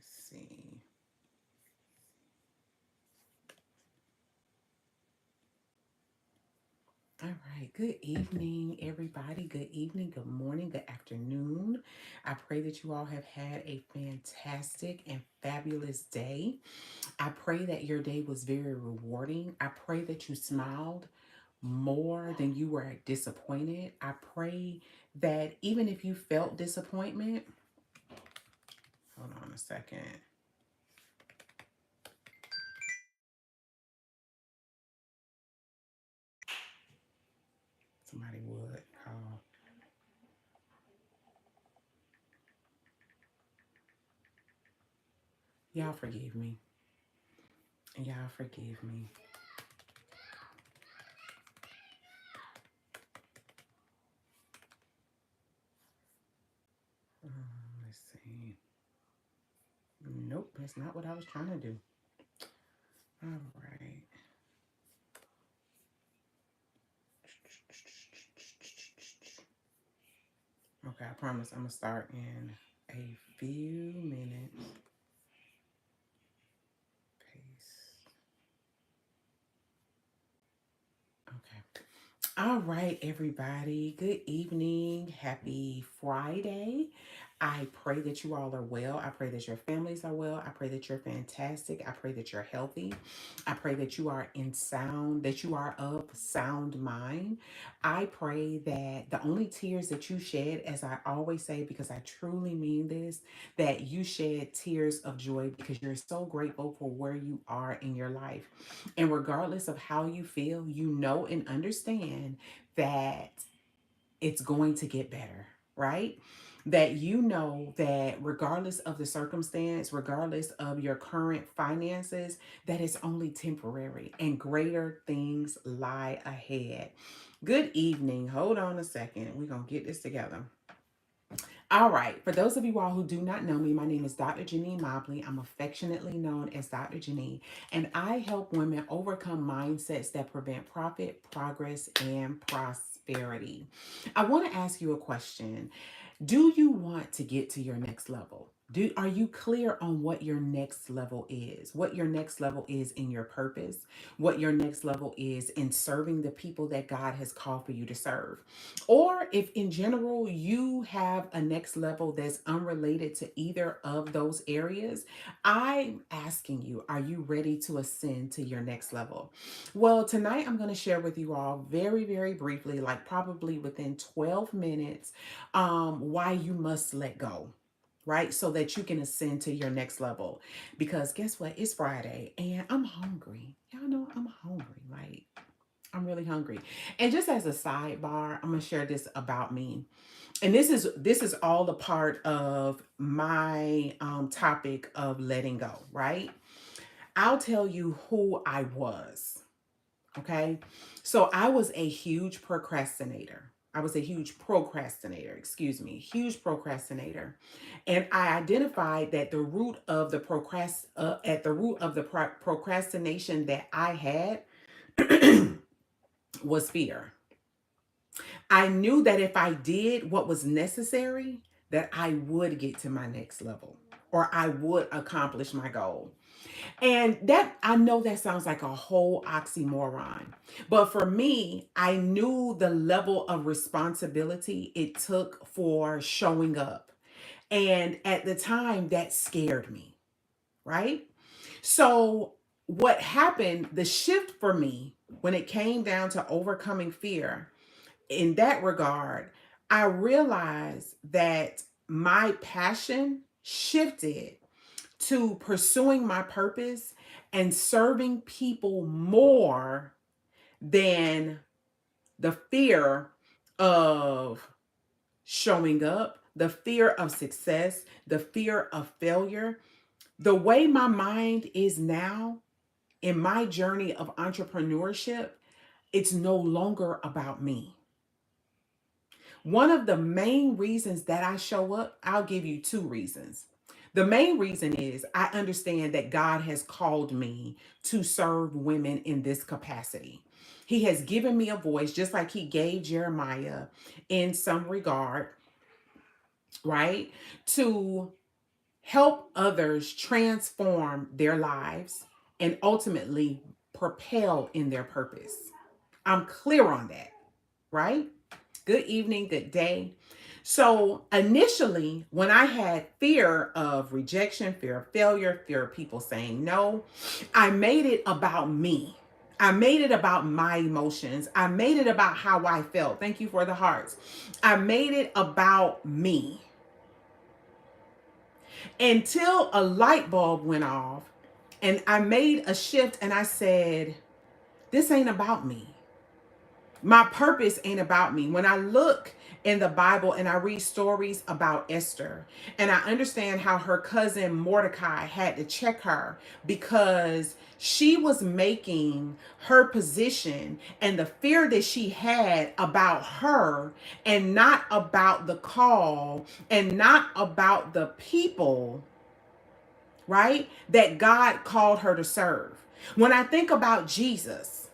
Let's see. All right. Good evening, everybody. Good evening, good morning, good afternoon. I pray that you all have had a fantastic and fabulous day. I pray that your day was very rewarding. I pray that you smiled more than you were disappointed. I pray that even if you felt disappointment, hold on a second. Somebody would call. Y'all forgive me. Y'all forgive me. Let's see. Nope, that's not what I was trying to do. All right. Okay, I promise I'm gonna start in a few minutes. Paste. Okay. All right, everybody. Good evening. Happy Friday. I pray that you all are well. I pray that your families are well. I pray that you're fantastic. I pray that you're healthy. I pray that you are that you are of sound mind. I pray that the only tears that you shed, as I always say, because I truly mean this, that you shed tears of joy because you're so grateful for where you are in your life. And regardless of how you feel, you know and understand that it's going to get better, right? That you know that regardless of the circumstance, regardless of your current finances, that it's only temporary and greater things lie ahead. Good evening. Hold on a second. We're going to get this together. All right. For those of you all who do not know me, my name is Dr. JaNee Mobley. I'm affectionately known as Dr. JaNee, and I help women overcome mindsets that prevent profit, progress, and prosperity. I want to ask you a question. Do you want to get to your next level? Are you clear on what your next level is? What your next level is in your purpose? What your next level is in serving the people that God has called for you to serve? Or if in general you have a next level that's unrelated to either of those areas, I'm asking you, are you ready to ascend to your next level? Well, tonight I'm going to share with you all very, very briefly, like probably within 12 minutes, why you must let go, right? So that you can ascend to your next level. Because guess what? It's Friday and I'm hungry. Y'all know I'm hungry. Like, I'm really hungry. And just as a sidebar, I'm gonna share this about me. And this is all a part of my topic of letting go, right? I'll tell you who I was. Okay. So I was a huge procrastinator. I was a huge procrastinator, excuse me, huge procrastinator. And I identified that the root of the procrastination that I had was fear. I knew that if I did what was necessary, that I would get to my next level or I would accomplish my goal. And that I know that sounds like a whole oxymoron. But for me, I knew the level of responsibility it took for showing up. And at the time, that scared me, right? So, what happened, the shift for me when it came down to overcoming fear in that regard, I realized that my passion shifted to pursuing my purpose and serving people more than the fear of showing up, the fear of success, the fear of failure. The way my mind is now in my journey of entrepreneurship, it's no longer about me. One of the main reasons that I show up, I'll give you two reasons. The main reason is I understand that God has called me to serve women in this capacity. He has given me a voice, just like he gave Jeremiah in some regard, right? To help others transform their lives, and ultimately propel in their purpose. I'm clear on that, right? Good evening, good day. So, initially, when I had fear of rejection, fear of failure, fear of people saying no, I made it about me. I made it about my emotions. I made it about how I felt. Thank you for the hearts. I made it about me until a light bulb went off and I made a shift and I said, this ain't about me. My purpose ain't about me. When I look in the Bible and I read stories about Esther, and I understand how her cousin Mordecai had to check her because she was making her position and the fear that she had about her and not about the call and not about the people, right? That God called her to serve. When I think about Jesus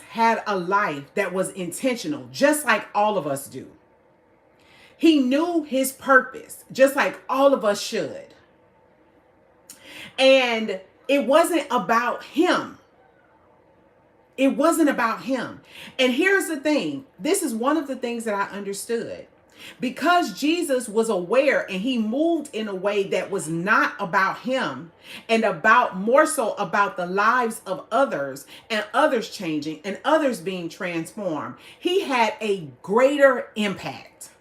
had a life that was intentional, just like all of us do. He knew his purpose, just like all of us should. And it wasn't about him. It wasn't about him. And here's the thing. This is one of the things that I understood. Because Jesus was aware and he moved in a way that was not about him and about more so about the lives of others and others changing and others being transformed, he had a greater impact.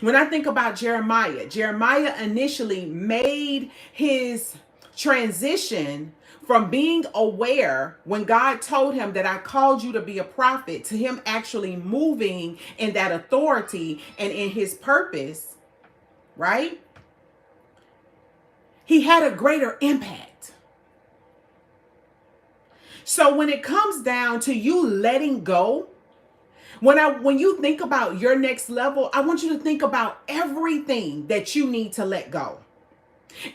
When I think about Jeremiah initially made his transition from being aware when God told him that I called you to be a prophet to him actually moving in that authority and in his purpose, right? He had a greater impact. So when it comes down to you letting go, when you think about your next level, I want you to think about everything that you need to let go.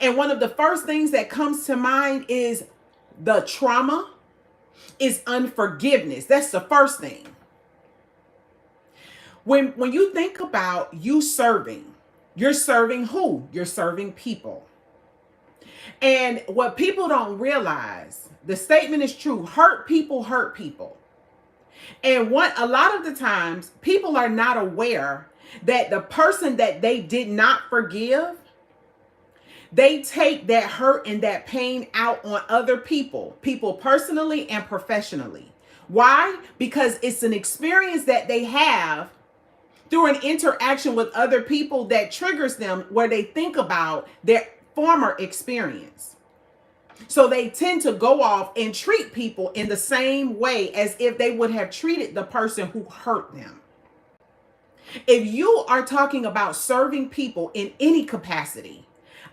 And one of the first things that comes to mind is the trauma, is unforgiveness. That's the first thing. When you think about you serving, you're serving who? You're serving people. And what people don't realize, the statement is true, hurt people hurt people. And a lot of the times people are not aware that the person that they did not forgive, they take that hurt and that pain out on other people personally and professionally. Why? Because it's an experience that they have through an interaction with other people that triggers them where they think about their former experience. So they tend to go off and treat people in the same way as if they would have treated the person who hurt them. If you are talking about serving people in any capacity,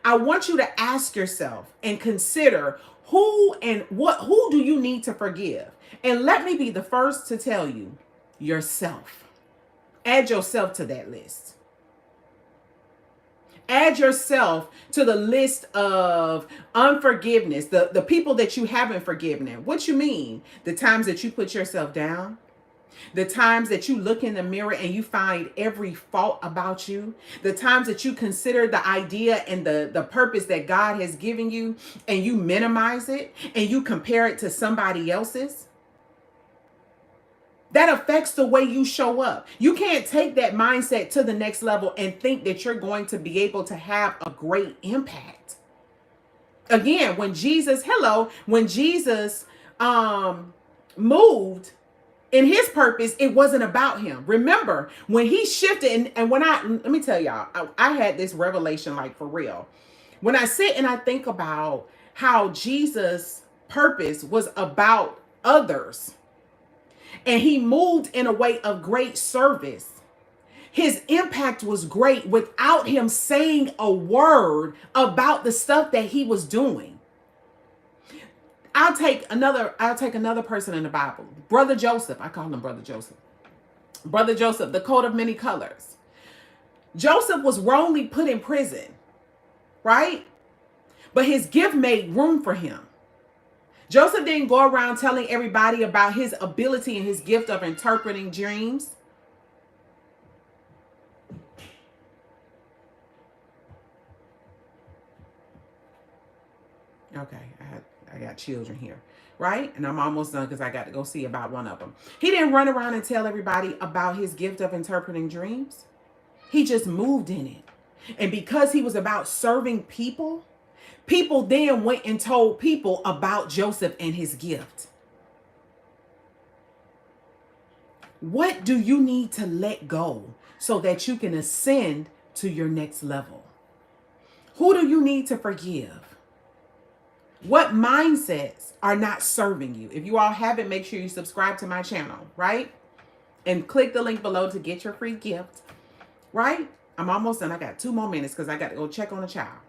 I want you to ask yourself and consider who do you need to forgive? And let me be the first to tell you, yourself. Add yourself to that list. Add yourself to the list of unforgiveness, the people that you haven't forgiven. What you mean? The times that you put yourself down, the times that you look in the mirror and you find every fault about you, the times that you consider the idea and the purpose that God has given you and you minimize it and you compare it to somebody else's. That affects the way you show up. You can't take that mindset to the next level and think that you're going to be able to have a great impact. Again, when Jesus moved in his purpose, it wasn't about him. Remember, when he shifted, and let me tell y'all, I had this revelation, like, for real. When I sit and I think about how Jesus' purpose was about others, and he moved in a way of great service, his impact was great without him saying a word about the stuff that he was doing. I'll take another person in the Bible. Brother Joseph. I call him Brother Joseph. Brother Joseph, the coat of many colors. Joseph was wrongly put in prison, right? But his gift made room for him. Joseph didn't go around telling everybody about his ability and his gift of interpreting dreams. Okay, I got children here, right? And I'm almost done because I got to go see about one of them. He didn't run around and tell everybody about his gift of interpreting dreams. He just moved in it. And because he was about serving people, people then went and told people about Joseph and his gift. What do you need to let go so that you can ascend to your next level? Who do you need to forgive? What mindsets are not serving you? If you all haven't, make sure you subscribe to my channel, right? And click the link below to get your free gift, right? I'm almost done. I got 2 more minutes because I got to go check on a child.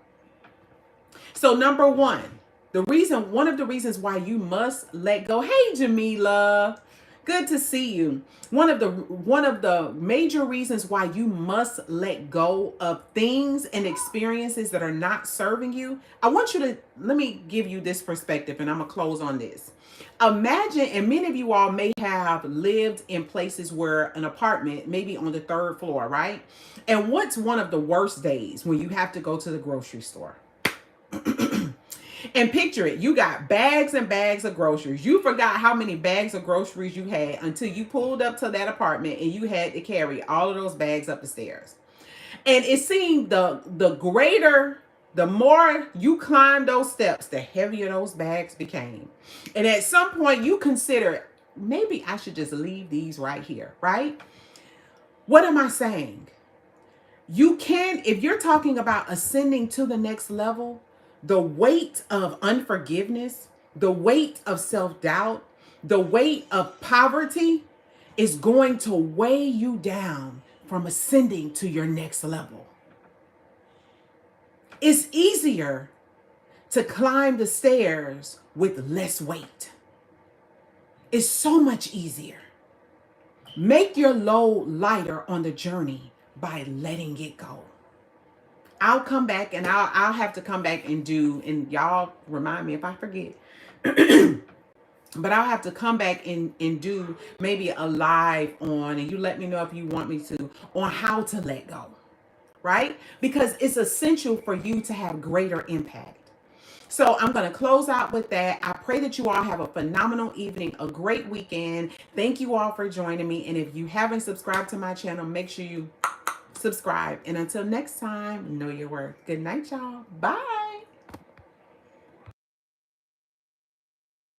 So number one, one of the reasons why you must let go. Hey, Jamila, good to see you. One of the major reasons why you must let go of things and experiences that are not serving you. Let me give you this perspective, and I'm gonna close on this. Imagine, and many of you all may have lived in places where an apartment, maybe on the 3rd floor, right? And what's one of the worst days when you have to go to the grocery store? And picture it, you got bags and bags of groceries. You forgot how many bags of groceries you had until you pulled up to that apartment and you had to carry all of those bags up the stairs. And it seemed the more you climbed those steps, the heavier those bags became. And at some point you consider, maybe I should just leave these right here, right? What am I saying? You can, if you're talking about ascending to the next level, the weight of unforgiveness, the weight of self-doubt, the weight of poverty is going to weigh you down from ascending to your next level. It's easier to climb the stairs with less weight. It's so much easier. Make your load lighter on the journey by letting it go. I'll come back and I'll have to come back and y'all remind me if I forget. But I'll have to come back and do maybe a live on, and you let me know if you want me to, on how to let go, right? Because it's essential for you to have greater impact. So I'm going to close out with that. I pray that you all have a phenomenal evening, a great weekend. Thank you all for joining me. And if you haven't subscribed to my channel, make sure you subscribe. And until next time, know your worth. Good night, y'all. Bye.